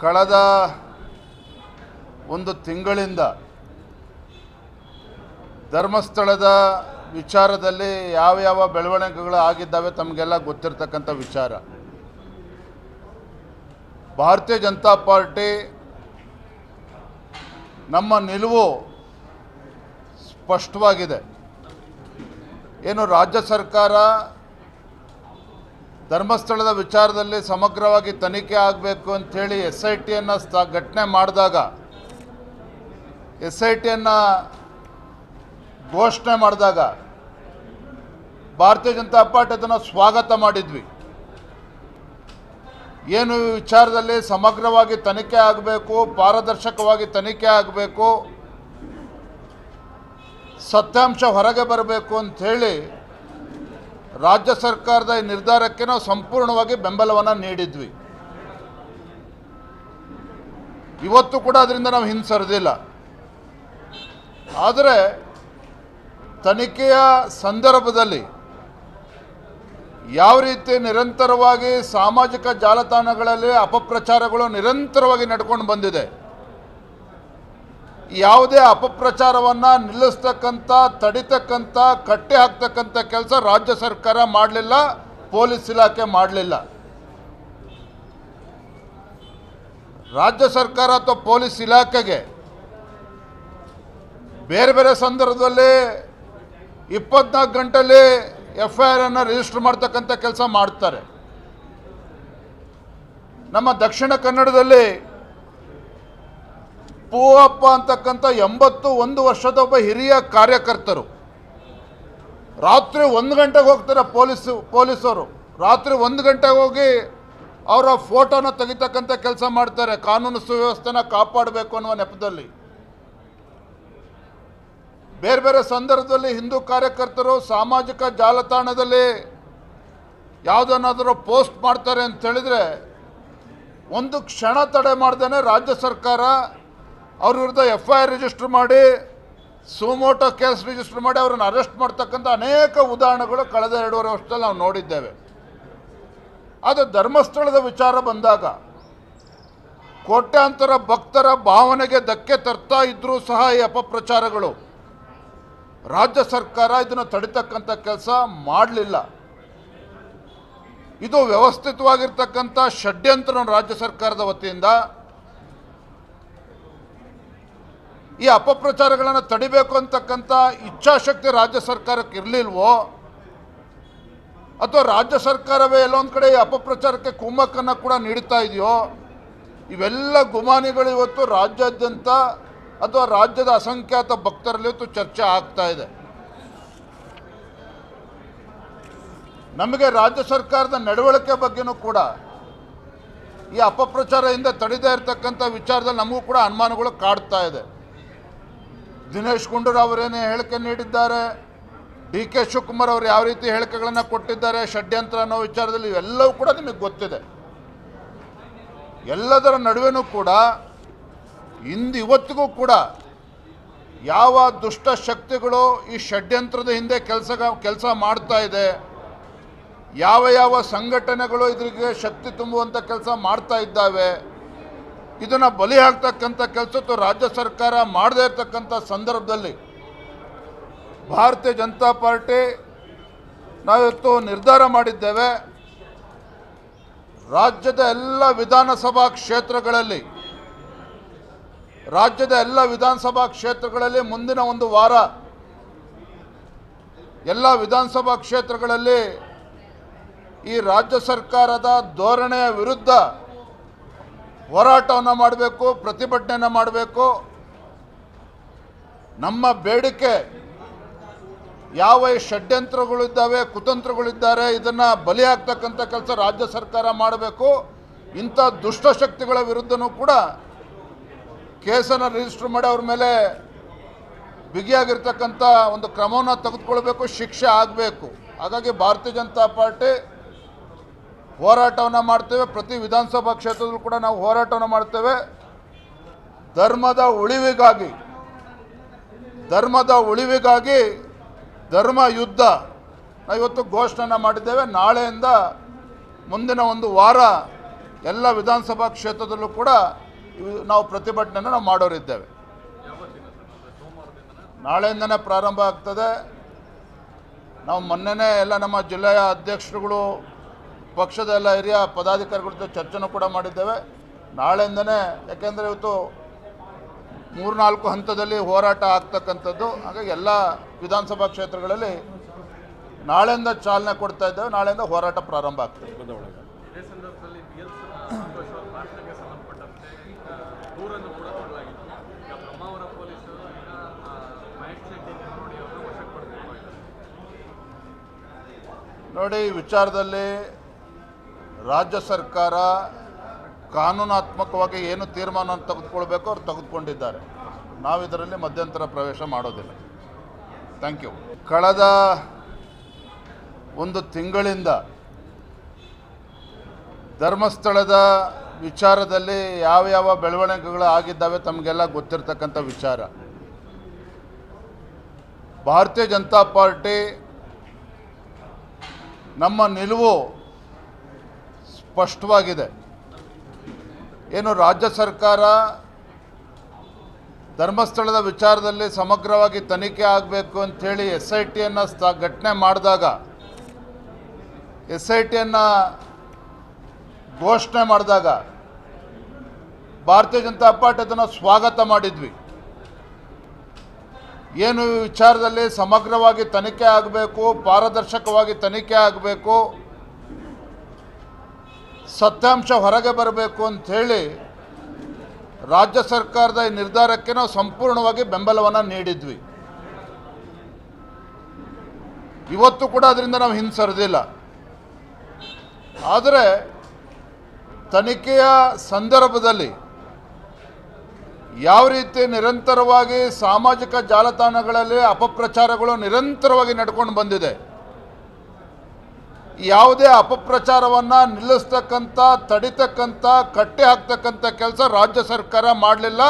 ಕಳೆದ ಒಂದು ತಿಂಗಳಿಂದ ಧರ್ಮಸ್ಥಳದ ವಿಚಾರದಲ್ಲಿ ಯಾವ ಬೆಳವಣಿಗೆಗಳು ಆಗಿದ್ದಾವೆ ತಮಗೆಲ್ಲ ಗೊತ್ತಿರತಕ್ಕಂಥ ವಿಚಾರ. ಭಾರತೀಯ ಜನತಾ ಪಾರ್ಟಿ ನಮ್ಮ ನಿಲುವು ಸ್ಪಷ್ಟವಾಗಿದೆ. ಏನು ರಾಜ್ಯ ಸರ್ಕಾರ ಧರ್ಮಸ್ಥಳದ ವಿಚಾರದಲ್ಲಿ ಸಮಗ್ರವಾಗಿ ತನಿಖೆ ಆಗಬೇಕು ಅಂಥೇಳಿ SITಯನ್ನು ಘಟನೆ ಮಾಡಿದಾಗ SITಯನ್ನು ಘೋಷಣೆ ಮಾಡಿದಾಗ ಭಾರತೀಯ ಜನತಾ ಪಾರ್ಟಿ ಅದನ್ನು ಸ್ವಾಗತ ಮಾಡಿದ್ವಿ. ಏನು ಈ ವಿಚಾರದಲ್ಲಿ ಸಮಗ್ರವಾಗಿ ತನಿಖೆ ಆಗಬೇಕು, ಪಾರದರ್ಶಕವಾಗಿ ತನಿಖೆ ಆಗಬೇಕು, ಸತ್ಯಾಂಶ ಹೊರಗೆ ಬರಬೇಕು ಅಂಥೇಳಿ ರಾಜ್ಯ ಸರ್ಕಾರದ ಈ ನಿರ್ಧಾರಕ್ಕೆ ನಾವು ಸಂಪೂರ್ಣವಾಗಿ ಬೆಂಬಲವನ್ನು ನೀಡಿದ್ವಿ. ಇವತ್ತು ಕೂಡ ಅದರಿಂದ ನಾವು ಹಿಂಸರಿದಿಲ್ಲ. ಆದರೆ ತನಿಖೆಯ ಸಂದರ್ಭದಲ್ಲಿ ಯಾವ ರೀತಿ ನಿರಂತರವಾಗಿ ಸಾಮಾಜಿಕ ಜಾಲತಾಣಗಳಲ್ಲಿ ಅಪಪ್ರಚಾರಗಳು ನಿರಂತರವಾಗಿ ನಡ್ಕೊಂಡು ಬಂದಿದೆ, ಯಾವುದೇ ಅಪಪ್ರಚಾರವನ್ನು ನಿಲ್ಲಿಸ್ತಕ್ಕಂಥ, ತಡಿತಕ್ಕಂಥ, ಕಟ್ಟಿ ಹಾಕ್ತಕ್ಕಂಥ ಕೆಲಸ ರಾಜ್ಯ ಸರ್ಕಾರ ಮಾಡಲಿಲ್ಲ, ಪೊಲೀಸ್ ಇಲಾಖೆ ಮಾಡಲಿಲ್ಲ. ರಾಜ್ಯ ಸರ್ಕಾರ ಅಥವಾ ಪೊಲೀಸ್ ಇಲಾಖೆಗೆ ಬೇರೆ ಬೇರೆ ಸಂದರ್ಭದಲ್ಲಿ 24 ಗಂಟೆಯಲ್ಲಿ FIR ಅನ್ನು ರಿಜಿಸ್ಟರ್ ಮಾಡ್ತಕ್ಕಂಥ ಕೆಲಸ ಮಾಡ್ತಾರೆ. ನಮ್ಮ ದಕ್ಷಿಣ ಕನ್ನಡದಲ್ಲಿ ಪೂವಪ್ಪ ಅಂತಕ್ಕಂಥ 81 ವರ್ಷದ ಒಬ್ಬ ಹಿರಿಯ ಕಾರ್ಯಕರ್ತರು ರಾತ್ರಿ 1 ಗಂಟೆಗೆ ಹೋಗ್ತಾರೆ. ಪೊಲೀಸರು ರಾತ್ರಿ 1 ಗಂಟೆಗೆ ಹೋಗಿ ಅವರ ಫೋಟೋನ ತೆಗಿತಕ್ಕಂಥ ಕೆಲಸ ಮಾಡ್ತಾರೆ, ಕಾನೂನು ಸುವ್ಯವಸ್ಥೆನ ಕಾಪಾಡಬೇಕು ಅನ್ನುವ ನೆಪದಲ್ಲಿ. ಬೇರೆ ಬೇರೆ ಸಂದರ್ಭದಲ್ಲಿ ಹಿಂದೂ ಕಾರ್ಯಕರ್ತರು ಸಾಮಾಜಿಕ ಜಾಲತಾಣದಲ್ಲಿ ಯಾವುದನ್ನಾದರೂ ಪೋಸ್ಟ್ ಮಾಡ್ತಾರೆ ಅಂತ ಹೇಳಿದರೆ ಒಂದು ಕ್ಷಣ ತಡೆ ಮಾಡ್ದೇ ರಾಜ್ಯ ಸರ್ಕಾರ ಅವ್ರ ವಿರುದ್ಧ FIR ರಿಜಿಸ್ಟರ್ ಮಾಡಿ, ಸುಮೋಟೋ ಕೇಸ್ ರಿಜಿಸ್ಟರ್ ಮಾಡಿ ಅವರನ್ನು ಅರೆಸ್ಟ್ ಮಾಡ್ತಕ್ಕಂಥ ಅನೇಕ ಉದಾಹರಣೆಗಳು ಕಳೆದ 2.5 ವರ್ಷದಲ್ಲಿ ನಾವು ನೋಡಿದ್ದೇವೆ. ಅದು ಧರ್ಮಸ್ಥಳದ ವಿಚಾರ ಬಂದಾಗ ಕೋಟ್ಯಾಂತರ ಭಕ್ತರ ಭಾವನೆಗೆ ಧಕ್ಕೆ ತರ್ತಾ ಇದ್ದರೂ ಸಹ ಈ ಅಪಪ್ರಚಾರಗಳು ರಾಜ್ಯ ಸರ್ಕಾರ ಇದನ್ನು ತಡಿತಕ್ಕಂಥ ಕೆಲಸ ಮಾಡಲಿಲ್ಲ. ಇದು ವ್ಯವಸ್ಥಿತವಾಗಿರ್ತಕ್ಕಂಥ ಷಡ್ಯಂತ್ರ ರಾಜ್ಯ ಸರ್ಕಾರದ ವತಿಯಿಂದ. ಈ ಅಪಪ್ರಚಾರಗಳನ್ನು ತಡಿಬೇಕು ಅಂತಕ್ಕಂಥ ಇಚ್ಛಾಶಕ್ತಿ ರಾಜ್ಯ ಸರ್ಕಾರಕ್ಕೆ ಇರಲಿಲ್ವೋ, ಅಥವಾ ರಾಜ್ಯ ಸರ್ಕಾರವೇ ಎಲ್ಲೊಂದು ಕಡೆ ಈ ಅಪಪ್ರಚಾರಕ್ಕೆ ಕುಮ್ಮಕ್ಕನ್ನು ಕೂಡ ನೀಡ್ತಾ ಇದೆಯೋ, ಇವೆಲ್ಲ ಗುಮಾನಿಗಳು ಇವತ್ತು ರಾಜ್ಯಾದ್ಯಂತ ಅಥವಾ ರಾಜ್ಯದ ಅಸಂಖ್ಯಾತ ಭಕ್ತರಲ್ಲಿ ಇವತ್ತು ಚರ್ಚೆ ಆಗ್ತಾ ಇದೆ. ನಮಗೆ ರಾಜ್ಯ ಸರ್ಕಾರದ ನಡವಳಿಕೆ ಬಗ್ಗೆನೂ ಕೂಡ ಈ ಅಪಪ್ರಚಾರದಿಂದ ತಡೆದೇ ಇರತಕ್ಕಂಥ ವಿಚಾರದಲ್ಲಿ ನಮಗೂ ಕೂಡ ಅನುಮಾನಗಳು ಕಾಡ್ತಾ ಇದೆ. ದಿನೇಶ್ ಗುಂಡೂರಾವ್ ಅವರೇನೇ ಹೇಳಿಕೆ ನೀಡಿದ್ದಾರೆ, DK ಶಿವಕುಮಾರ್ ಅವರು ಯಾವ ರೀತಿ ಹೇಳಿಕೆಗಳನ್ನು ಕೊಟ್ಟಿದ್ದಾರೆ ಷಡ್ಯಂತ್ರ ಅನ್ನೋ ವಿಚಾರದಲ್ಲಿ, ಇವೆಲ್ಲವೂ ಕೂಡ ನಿಮಗೆ ಗೊತ್ತಿದೆ. ಎಲ್ಲದರ ನಡುವೆನೂ ಕೂಡ ಇವತ್ತಿಗೂ ಕೂಡ ಯಾವ ದುಷ್ಟ ಶಕ್ತಿಗಳು ಈ ಷಡ್ಯಂತ್ರದ ಹಿಂದೆ ಕೆಲಸ ಮಾಡ್ತಾ ಇದೆ, ಯಾವ ಸಂಘಟನೆಗಳು ಇದರಿಗೆ ಶಕ್ತಿ ತುಂಬುವಂಥ ಕೆಲಸ ಮಾಡ್ತಾ ಇದ್ದಾವೆ, ಇದನ್ನು ಬಲಿ ಹಾಕ್ತಕ್ಕಂಥ ಕೆಲಸ ರಾಜ್ಯ ಸರ್ಕಾರ ಮಾಡದೇ ಇರತಕ್ಕಂಥ ಸಂದರ್ಭದಲ್ಲಿ ಭಾರತೀಯ ಜನತಾ ಪಾರ್ಟಿ ನಾವಿವತ್ತು ನಿರ್ಧಾರ ಮಾಡಿದ್ದೇವೆ. ರಾಜ್ಯದ ಎಲ್ಲ ವಿಧಾನಸಭಾ ಕ್ಷೇತ್ರಗಳಲ್ಲಿ ಮುಂದಿನ ಒಂದು ವಾರ ಎಲ್ಲ ವಿಧಾನಸಭಾ ಕ್ಷೇತ್ರಗಳಲ್ಲಿ ಈ ರಾಜ್ಯ ಸರ್ಕಾರದ ಧೋರಣೆಯ ವಿರುದ್ಧ ಹೋರಾಟವನ್ನು ಮಾಡಬೇಕು, ಪ್ರತಿಭಟನೆಯನ್ನು ಮಾಡಬೇಕು. ನಮ್ಮ ಬೇಡಿಕೆ ಯಾವ ಈ ಷಡ್ಯಂತ್ರಗಳಿದ್ದಾವೆ, ಕುತಂತ್ರಗಳಿದ್ದಾರೆ, ಇದನ್ನು ಬಲಿ ಹಾಕ್ತಕ್ಕಂಥ ಕೆಲಸ ರಾಜ್ಯ ಸರ್ಕಾರ ಮಾಡಬೇಕು. ಇಂಥ ದುಷ್ಟಶಕ್ತಿಗಳ ವಿರುದ್ಧನೂ ಕೂಡ ಕೇಸನ್ನು ರಿಜಿಸ್ಟರ್ ಮಾಡಿ ಅವ್ರ ಮೇಲೆ ಬಿಗಿಯಾಗಿರ್ತಕ್ಕಂಥ ಒಂದು ಕ್ರಮವನ್ನು ತೆಗೆದುಕೊಳ್ಬೇಕು, ಶಿಕ್ಷೆ ಆಗಬೇಕು. ಹಾಗಾಗಿ ಭಾರತೀಯ ಜನತಾ ಪಾರ್ಟಿ ಹೋರಾಟವನ್ನು ಮಾಡ್ತೇವೆ. ಪ್ರತಿ ವಿಧಾನಸಭಾ ಕ್ಷೇತ್ರದಲ್ಲೂ ಕೂಡ ನಾವು ಹೋರಾಟವನ್ನು ಮಾಡ್ತೇವೆ. ಧರ್ಮದ ಉಳಿವಿಗಾಗಿ ಧರ್ಮ ಯುದ್ಧ ನಾವು ಇವತ್ತು ಘೋಷಣೆಯನ್ನು ಮಾಡಿದ್ದೇವೆ. ನಾಳೆಯಿಂದ ಮುಂದಿನ ಒಂದು ವಾರ ಎಲ್ಲ ವಿಧಾನಸಭಾ ಕ್ಷೇತ್ರದಲ್ಲೂ ಕೂಡ ನಾವು ಪ್ರತಿಭಟನೆಯನ್ನು ನಾವು ಮಾಡೋರಿದ್ದೇವೆ. ನಾಳೆಯಿಂದನೇ ಪ್ರಾರಂಭ ಆಗ್ತದೆ. ನಾವು ಮೊನ್ನೆನೇ ಎಲ್ಲ ನಮ್ಮ ಜಿಲ್ಲೆಯ ಅಧ್ಯಕ್ಷರುಗಳು, ಪಕ್ಷದ ಎಲ್ಲ ಹಿರಿಯ ಪದಾಧಿಕಾರಿಗಳ ಜೊತೆ ಚರ್ಚೆನೂ ಕೂಡ ಮಾಡಿದ್ದೇವೆ. ನಾಳೆಯಿಂದನೇ, ಯಾಕೆಂದರೆ ಇವತ್ತು 3-4 ಹಂತದಲ್ಲಿ ಹೋರಾಟ ಆಗ್ತಕ್ಕಂಥದ್ದು. ಹಾಗಾಗಿ ಎಲ್ಲ ವಿಧಾನಸಭಾ ಕ್ಷೇತ್ರಗಳಲ್ಲಿ ನಾಳೆಯಿಂದ ಚಾಲನೆ ಕೊಡ್ತಾ ಇದ್ದೇವೆ. ನಾಳೆಯಿಂದ ಹೋರಾಟ ಪ್ರಾರಂಭ ಆಗ್ತದೆ. ನೋಡಿ, ಈ ವಿಚಾರದಲ್ಲಿ ರಾಜ್ಯ ಸರ್ಕಾರ ಕಾನೂನಾತ್ಮಕವಾಗಿ ಏನು ತೀರ್ಮಾನ ತೆಗೆದುಕೊಳ್ಬೇಕು ಅವ್ರು ತೆಗೆದುಕೊಂಡಿದ್ದಾರೆ. ನಾವು ಇದರಲ್ಲಿ ಮಧ್ಯಂತರ ಪ್ರವೇಶ ಮಾಡೋದಿಲ್ಲ. Thank you. ಕಳೆದ ಒಂದು ತಿಂಗಳಿಂದ ಧರ್ಮಸ್ಥಳದ ವಿಚಾರದಲ್ಲಿ ಯಾವ ಬೆಳವಣಿಗೆಗಳು ಆಗಿದ್ದಾವೆ ತಮಗೆಲ್ಲ ಗೊತ್ತಿರತಕ್ಕಂಥ ವಿಚಾರ. ಭಾರತೀಯ ಜನತಾ ಪಾರ್ಟಿ ನಮ್ಮ ನಿಲುವು ಸ್ಪಷ್ಟವಾಗಿದೆ. ಏನು ರಾಜ್ಯ ಸರ್ಕಾರ ಧರ್ಮಸ್ಥಳದ ವಿಚಾರದಲ್ಲಿ ಸಮಗ್ರವಾಗಿ ತನಿಖೆ ಆಗಬೇಕು ಅಂಥೇಳಿ SITಯನ್ನು ಘಟನೆ ಮಾಡಿದಾಗ, SITಯನ್ನು ಘೋಷಣೆ ಮಾಡಿದಾಗ ಭಾರತೀಯ ಜನತಾ ಪಾರ್ಟಿ ಅದನ್ನು ಸ್ವಾಗತ ಮಾಡಿದ್ವಿ. ಏನು ಈ ವಿಚಾರದಲ್ಲಿ ಸಮಗ್ರವಾಗಿ ತನಿಖೆ ಆಗಬೇಕು, ಪಾರದರ್ಶಕವಾಗಿ ತನಿಖೆ ಆಗಬೇಕು, ಸತ್ಯಾಂಶ ಹೊರಗೆ ಬರಬೇಕು ಅಂಥೇಳಿ ರಾಜ್ಯ ಸರ್ಕಾರದ ಈ ನಿರ್ಧಾರಕ್ಕೆ ನಾವು ಸಂಪೂರ್ಣವಾಗಿ ಬೆಂಬಲವನ್ನು ನೀಡಿದ್ವಿ. ಇವತ್ತು ಕೂಡ ಅದರಿಂದ ನಾವು ಹಿಂಸರಿದಿಲ್ಲ. ಆದರೆ ತನಿಖೆಯ ಸಂದರ್ಭದಲ್ಲಿ ಯಾವ ರೀತಿ ನಿರಂತರವಾಗಿ ಸಾಮಾಜಿಕ ಜಾಲತಾಣಗಳಲ್ಲಿ ಅಪಪ್ರಚಾರಗಳು ನಿರಂತರವಾಗಿ ನಡ್ಕೊಂಡು ಬಂದಿದೆ, ಯಾವುದೇ ಅಪಪ್ರಚಾರವನ್ನು ನಿಲ್ಲಿಸ್ತಕ್ಕಂಥ, ತಡಿತಕ್ಕಂಥ, ಕಟ್ಟಿ ಹಾಕ್ತಕ್ಕಂಥ ಕೆಲಸ ರಾಜ್ಯ ಸರ್ಕಾರ ಮಾಡಲಿಲ್ಲ,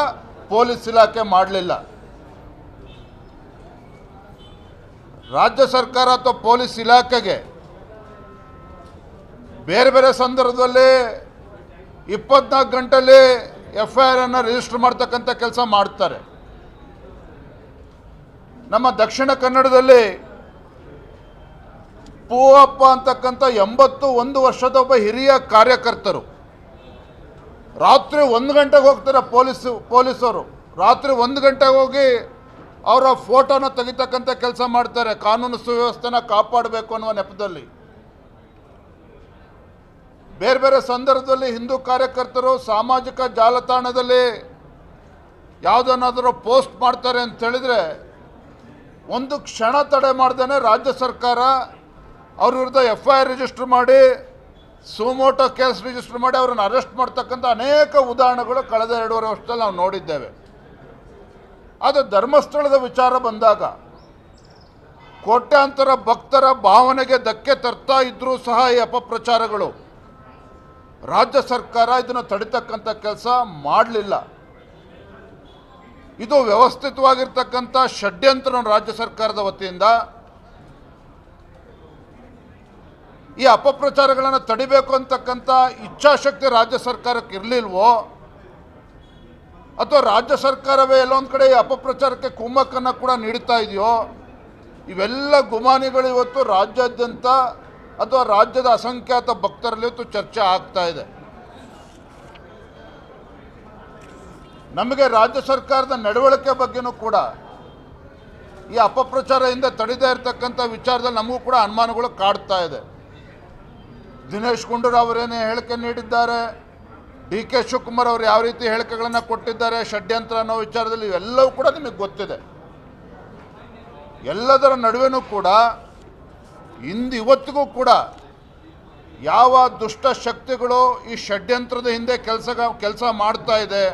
ಪೊಲೀಸ್ ಇಲಾಖೆ ಮಾಡಲಿಲ್ಲ. ರಾಜ್ಯ ಸರ್ಕಾರ ಅಥವಾ ಪೊಲೀಸ್ ಇಲಾಖೆಗೆ ಬೇರೆ ಬೇರೆ ಸಂದರ್ಭದಲ್ಲಿ 24 ಗಂಟೆಯಲ್ಲಿ FIR ಅನ್ನು ರಿಜಿಸ್ಟರ್ ಮಾಡ್ತಕ್ಕಂಥ ಕೆಲಸ ಮಾಡ್ತಾರೆ. ನಮ್ಮ ದಕ್ಷಿಣ ಕನ್ನಡದಲ್ಲಿ ಪೂವಪ್ಪ ಅಂತಕ್ಕಂಥ 81 ವರ್ಷದ ಒಬ್ಬ ಹಿರಿಯ ಕಾರ್ಯಕರ್ತರು ರಾತ್ರಿ 1 ಗಂಟೆಗೆ ಹೋಗ್ತಾರೆ. ಪೊಲೀಸರು ರಾತ್ರಿ 1 ಗಂಟೆಗೆ ಹೋಗಿ ಅವರ ಫೋಟೋನ ತೆಗಿತಕ್ಕಂಥ ಕೆಲಸ ಮಾಡ್ತಾರೆ, ಕಾನೂನು ಸುವ್ಯವಸ್ಥೆನ ಕಾಪಾಡಬೇಕು ಅನ್ನುವ ನೆಪದಲ್ಲಿ. ಬೇರೆ ಬೇರೆ ಸಂದರ್ಭದಲ್ಲಿ ಹಿಂದೂ ಕಾರ್ಯಕರ್ತರು ಸಾಮಾಜಿಕ ಜಾಲತಾಣದಲ್ಲಿ ಯಾವುದನ್ನಾದರೂ ಪೋಸ್ಟ್ ಮಾಡ್ತಾರೆ ಅಂತ ಹೇಳಿದರೆ ಒಂದು ಕ್ಷಣ ತಡೆ ಮಾಡ್ದೇ ರಾಜ್ಯ ಸರ್ಕಾರ ಅವ್ರ ವಿರುದ್ಧ FIR ರಿಜಿಸ್ಟರ್ ಮಾಡಿ, ಸುಮೋಟೋ ಕೇಸ್ ರಿಜಿಸ್ಟರ್ ಮಾಡಿ ಅವರನ್ನು ಅರೆಸ್ಟ್ ಮಾಡ್ತಕ್ಕಂಥ ಅನೇಕ ಉದಾಹರಣೆಗಳು ಕಳೆದ 2.5 ವರ್ಷದಲ್ಲಿ ನಾವು ನೋಡಿದ್ದೇವೆ. ಅದು ಧರ್ಮಸ್ಥಳದ ವಿಚಾರ ಬಂದಾಗ ಕೋಟ್ಯಾಂತರ ಭಕ್ತರ ಭಾವನೆಗೆ ಧಕ್ಕೆ ತರ್ತಾ ಇದ್ದರೂ ಸಹ ಈ ಅಪಪ್ರಚಾರಗಳು ರಾಜ್ಯ ಸರ್ಕಾರ ಇದನ್ನು ತಡಿತಕ್ಕಂಥ ಕೆಲಸ ಮಾಡಲಿಲ್ಲ. ಇದು ವ್ಯವಸ್ಥಿತವಾಗಿರ್ತಕ್ಕಂಥ ಷಡ್ಯಂತ್ರ ರಾಜ್ಯ ಸರ್ಕಾರದ ವತಿಯಿಂದ. ಈ ಅಪಪ್ರಚಾರಗಳನ್ನು ತಡಿಬೇಕು ಅಂತಕ್ಕಂಥ ಇಚ್ಛಾಶಕ್ತಿ ರಾಜ್ಯ ಸರ್ಕಾರಕ್ಕೆ ಇರಲಿಲ್ವೋ, ಅಥವಾ ರಾಜ್ಯ ಸರ್ಕಾರವೇ ಎಲ್ಲೊಂದು ಕಡೆ ಈ ಅಪಪ್ರಚಾರಕ್ಕೆ ಕುಮ್ಮಕ್ಕನ್ನು ಕೂಡ ನೀಡ್ತಾ ಇದೆಯೋ, ಇವೆಲ್ಲ ಗುಮಾನಿಗಳು ಇವತ್ತು ರಾಜ್ಯಾದ್ಯಂತ ಅಥವಾ ರಾಜ್ಯದ ಅಸಂಖ್ಯಾತ ಭಕ್ತರಲ್ಲಿ ಇವತ್ತು ಚರ್ಚೆ ಆಗ್ತಾ ಇದೆ. ನಮಗೆ ರಾಜ್ಯ ಸರ್ಕಾರದ ನಡವಳಿಕೆ ಬಗ್ಗೆನೂ ಕೂಡ ಈ ಅಪಪ್ರಚಾರದಿಂದ ತಡೆದೇ ಇರತಕ್ಕಂಥ ವಿಚಾರದಲ್ಲಿ ನಮಗೂ ಕೂಡ ಅನುಮಾನಗಳು ಕಾಡ್ತಾ ಇದೆ. ದಿನೇಶ್ ಗುಂಡೂರಾವ್ ಅವರೇನೇ ಹೇಳಿಕೆ ನೀಡಿದ್ದಾರೆ, DK ಶಿವಕುಮಾರ್ ಅವರು ಯಾವ ರೀತಿ ಹೇಳಿಕೆಗಳನ್ನು ಕೊಟ್ಟಿದ್ದಾರೆ ಷಡ್ಯಂತ್ರ ಅನ್ನೋ ವಿಚಾರದಲ್ಲಿ, ಇವೆಲ್ಲವೂ ಕೂಡ ನಿಮಗೆ ಗೊತ್ತಿದೆ. ಎಲ್ಲದರ ನಡುವೆನೂ ಕೂಡ ಇವತ್ತಿಗೂ ಕೂಡ ಯಾವ ದುಷ್ಟ ಶಕ್ತಿಗಳು ಈ ಷಡ್ಯಂತ್ರದ ಹಿಂದೆ ಕೆಲಸ ಮಾಡ್ತಾ ಇದೆ,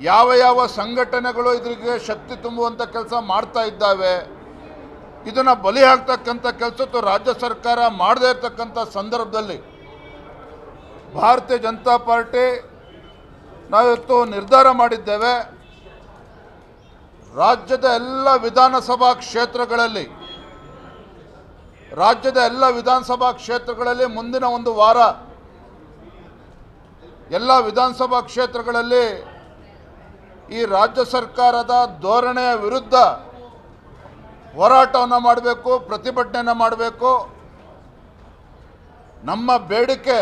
ಯಾವ ಸಂಘಟನೆಗಳು ಇದರಿಗೆ ಶಕ್ತಿ ತುಂಬುವಂಥ ಕೆಲಸ ಮಾಡ್ತಾ ಇದ್ದಾವೆ, ಇದನ್ನು ಬಲಿ ಹಾಕ್ತಕ್ಕಂಥ ಕೆಲಸ ರಾಜ್ಯ ಸರ್ಕಾರ ಮಾಡದೇ ಇರತಕ್ಕಂಥ ಸಂದರ್ಭದಲ್ಲಿ ಭಾರತೀಯ ಜನತಾ ಪಾರ್ಟಿ ನಾವಿವತ್ತು ನಿರ್ಧಾರ ಮಾಡಿದ್ದೇವೆ. ರಾಜ್ಯದ ಎಲ್ಲ ವಿಧಾನಸಭಾ ಕ್ಷೇತ್ರಗಳಲ್ಲಿ ಮುಂದಿನ ಒಂದು ವಾರ ಎಲ್ಲ ವಿಧಾನಸಭಾ ಕ್ಷೇತ್ರಗಳಲ್ಲಿ ಈ ರಾಜ್ಯ ಸರ್ಕಾರದ ಧೋರಣೆಯ ವಿರುದ್ಧ ಹೋರಾಟವನ್ನು ಮಾಡಬೇಕು, ಪ್ರತಿಭಟನೆಯನ್ನು ಮಾಡಬೇಕು. ನಮ್ಮ ಬೇಡಿಕೆ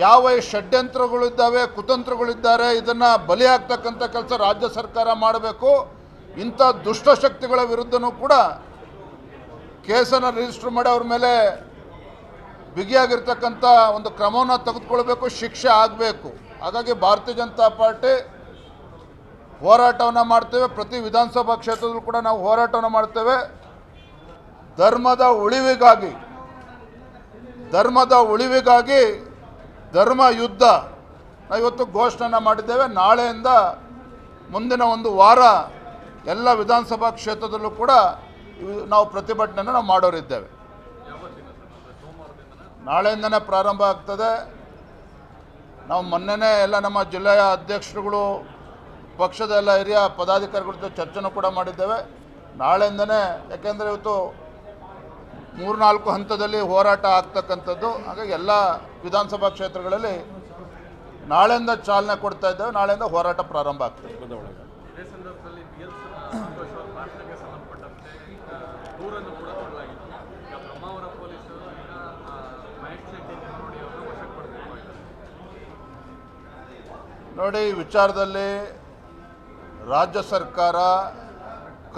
ಯಾವ ಈ ಷಡ್ಯಂತ್ರಗಳಿದ್ದಾವೆ, ಕುತಂತ್ರಗಳಿದ್ದಾರೆ, ಇದನ್ನು ಬಲಿಯಾಗ್ತಕ್ಕಂಥ ಕೆಲಸ ರಾಜ್ಯ ಸರ್ಕಾರ ಮಾಡಬೇಕು. ಇಂಥ ದುಷ್ಟಶಕ್ತಿಗಳ ವಿರುದ್ಧನೂ ಕೂಡ ಕೇಸನ್ನು ರಿಜಿಸ್ಟರ್ ಮಾಡಿ ಅವ್ರ ಮೇಲೆ ಬಿಗಿಯಾಗಿರ್ತಕ್ಕಂಥ ಒಂದು ಕ್ರಮವನ್ನು ತೆಗೆದುಕೊಳ್ಬೇಕು, ಶಿಕ್ಷೆ ಆಗಬೇಕು. ಹಾಗಾಗಿ ಭಾರತೀಯ ಜನತಾ ಪಾರ್ಟಿ ಹೋರಾಟವನ್ನು ಮಾಡ್ತೇವೆ. ಪ್ರತಿ ವಿಧಾನಸಭಾ ಕ್ಷೇತ್ರದಲ್ಲೂ ಕೂಡ ನಾವು ಹೋರಾಟವನ್ನು ಮಾಡ್ತೇವೆ. ಧರ್ಮದ ಉಳಿವಿಗಾಗಿ ಧರ್ಮ ಯುದ್ಧ ನಾವು ಇವತ್ತು ಘೋಷಣೆಯನ್ನು ಮಾಡಿದ್ದೇವೆ. ನಾಳೆಯಿಂದ ಮುಂದಿನ ಒಂದು ವಾರ ಎಲ್ಲ ವಿಧಾನಸಭಾ ಕ್ಷೇತ್ರದಲ್ಲೂ ಕೂಡ ನಾವು ಪ್ರತಿಭಟನೆಯನ್ನು ನಾವು ಮಾಡೋರಿದ್ದೇವೆ. ನಾಳೆಯಿಂದನೇ ಪ್ರಾರಂಭ ಆಗ್ತದೆ. ನಾವು ಮೊನ್ನೆನೇ ಎಲ್ಲ ನಮ್ಮ ಜಿಲ್ಲೆಯ ಅಧ್ಯಕ್ಷರುಗಳು, ಪಕ್ಷದ ಎಲ್ಲ ಹಿರಿಯ ಪದಾಧಿಕಾರಿಗಳ ಜೊತೆ ಚರ್ಚೆನೂ ಕೂಡ ಮಾಡಿದ್ದೇವೆ. ನಾಳೆಯಿಂದನೇ, ಯಾಕೆಂದರೆ ಇವತ್ತು 3-4 ಹಂತದಲ್ಲಿ ಹೋರಾಟ ಆಗ್ತಕ್ಕಂಥದ್ದು. ಹಾಗಾಗಿ ಎಲ್ಲ ವಿಧಾನಸಭಾ ಕ್ಷೇತ್ರಗಳಲ್ಲಿ ನಾಳೆಯಿಂದ ಚಾಲನೆ ಕೊಡ್ತಾ ಇದ್ದೇವೆ. ನಾಳೆಯಿಂದ ಹೋರಾಟ ಪ್ರಾರಂಭ ಆಗ್ತದೆ. ಇದೇ ಸಂದರ್ಭದಲ್ಲಿ ಸಂತೋಷ್ ಅವರ ಭಾಷಣಕ್ಕೆ ಸಂಬಂಧಪಟ್ಟಂತೆ ದೂರನ್ನು ಕೂಡ ಕೊಡಲಾಗಿತ್ತು. ಈಗ ಬ್ರಹ್ಮಾವರ ಪೊಲೀಸರು ಈಗ ಮಹೇಶ್ ಶೆಟ್ಟಿ ನೋಡಿ ಅವರನ್ನು ವಶಕ್ಕೆ ಪಡೆದುಕೊಂಡಿದ್ದಾರೆ. ನೋಡಿ, ಈ ವಿಚಾರದಲ್ಲಿ ರಾಜ್ಯ ಸರ್ಕಾರ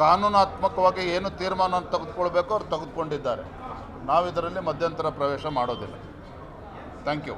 ಕಾನೂನಾತ್ಮಕವಾಗಿ ಏನು ತೀರ್ಮಾನ ತೆಗೆದುಕೊಳ್ಬೇಕು ಅವ್ರು ತೆಗೆದುಕೊಂಡಿದ್ದಾರೆ. ನಾವು ಇದರಲ್ಲಿ ಮಧ್ಯಂತರ ಪ್ರವೇಶ ಮಾಡೋದಿಲ್ಲ. Thank you.